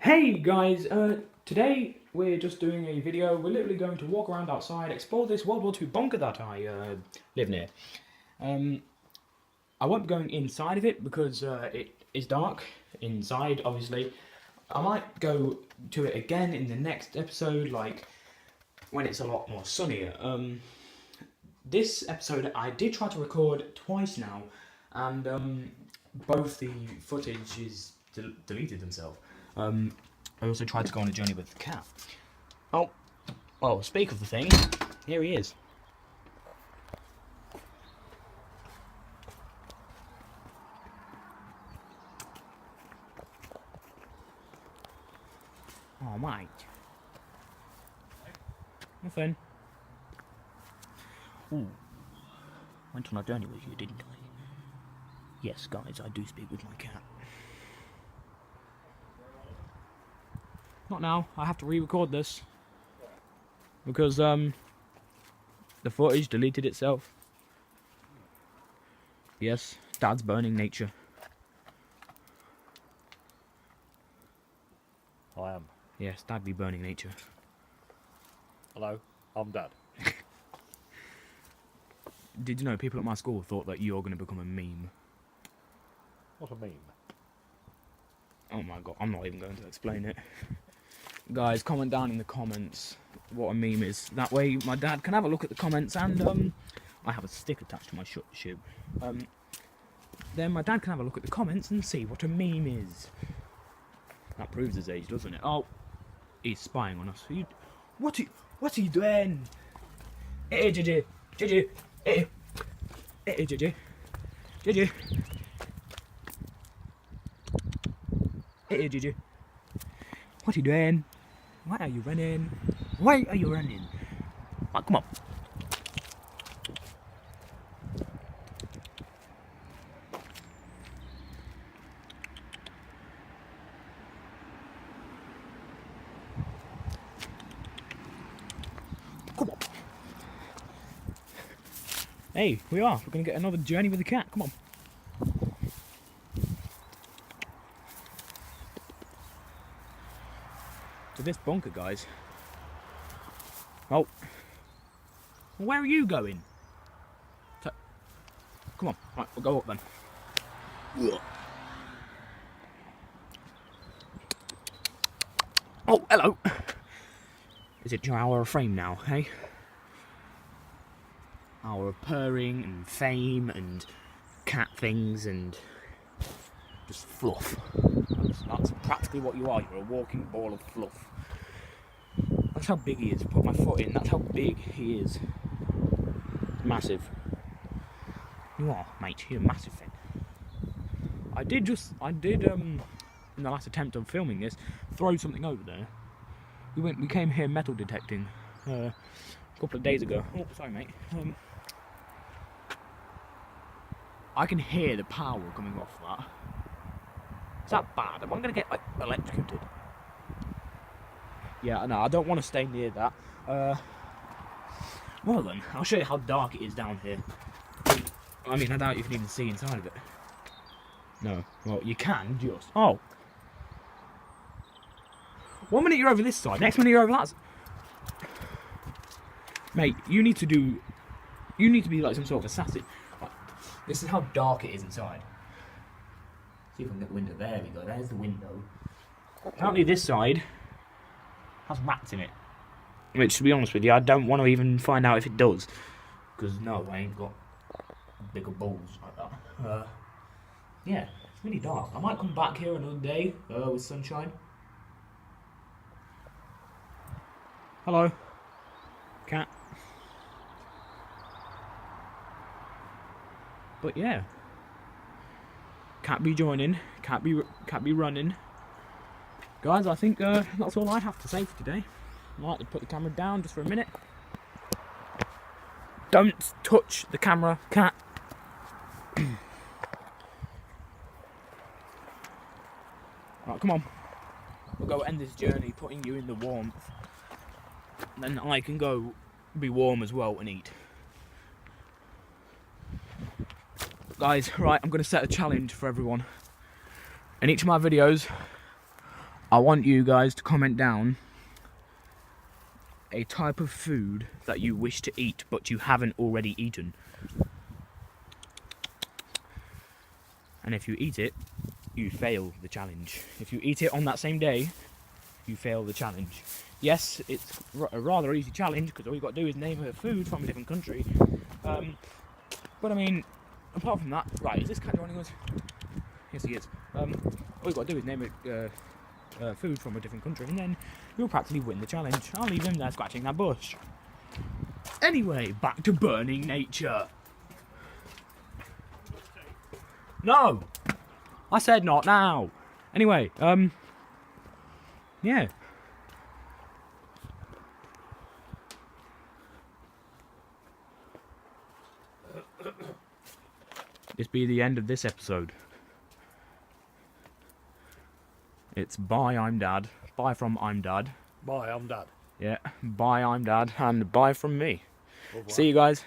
Hey guys, today we're just doing a video. We're literally going to walk around outside, explore this World War II bunker that I live near. Um, I won't be going inside of it because it is dark inside, obviously. I might go to it again in the next episode, like when it's a lot more sunnier. This episode I did try to record twice now, and both the footage is deleted themselves. I also tried to go on a journey with the cat. Oh, well, speak of the thing, here he is. Oh, mate. Nothing. Ooh. Went on a journey with you, didn't I? Yes, guys, I do speak with my cat. Not now. I have to re-record this. Because, the footage deleted itself. Yes, Dad's burning nature. I am. Yes, Dad be burning nature. Hello, I'm Dad. Did you know people at my school thought that you're going to become a meme? What a meme. Oh my god, I'm not even going to explain it. Guys, comment down in the comments what a meme is. That way my dad can have a look at the comments and I have a stick attached to my shoe. Then my dad can have a look at the comments and see what a meme is. That proves his age, doesn't it? Oh, he's spying on us. What are you doing? Hey, JJ. JJ. Hey, JJ. JJ. Hey, JJ. What are you doing? Why are you running? Why are you running? Oh, come on. Come on. Hey, we are. We're going to get another journey with the cat. Come on. To this bunker, guys. Oh. Where are you going? Come on. Right, we'll go up then. Oh, hello. Is it your hour of fame now, hey? Hour of purring and fame and cat things and just fluff. That's practically what you are. You're a walking ball of fluff. That's how big he is. Put my foot in. That's how big he is. Massive. You are, mate. You're a massive thing. I did in the last attempt of filming this, throw something over there. We came here metal detecting a couple of days ago. Oh, sorry, mate. I can hear the power coming off that. Is that bad? Am I going to get, like, electrocuted? Yeah, no, I don't want to stay near that. Well then, I'll show you how dark it is down here. I mean, I doubt you can even see inside of it. No, well, you can just. Oh. 1 minute you're over this side, next minute you're over that side. Mate, you need to be like some sort of assassin. Right. This is how dark it is inside. See if I can get the window. There we go, there's the window. Apparently this side has rats in it. Which, to be honest with you, I don't want to even find out if it does. Because, no, I ain't got bigger balls like that. Yeah, it's really dark. I might come back here another day with sunshine. Hello. Cat. But yeah. Cat be joining. Cat be running. Guys, I think that's all I have to say for today. I'd like to put the camera down just for a minute. Don't touch the camera, cat. Right, come on. We'll go end this journey putting you in the warmth. And then I can go be warm as well and eat. Guys, right, I'm going to set a challenge for everyone. In each of my videos, I want you guys to comment down a type of food that you wish to eat but you haven't already eaten. And if you eat it, you fail the challenge. If you eat it on that same day, you fail the challenge. Yes, it's a rather easy challenge because all you've got to do is name a food from a different country. But I mean, apart from that, right, is this cat joining us? Yes, he is. All you've got to do is name a food from a different country and then you'll practically win the challenge. I'll leave him there scratching that bush. Anyway, back to burning nature. No! I said not now! Anyway, yeah. This be the end of this episode. It's bye, I'm Dad. Bye from I'm Dad. Bye, I'm Dad. Yeah, bye, I'm Dad. And bye from me. Au revoir. See you guys.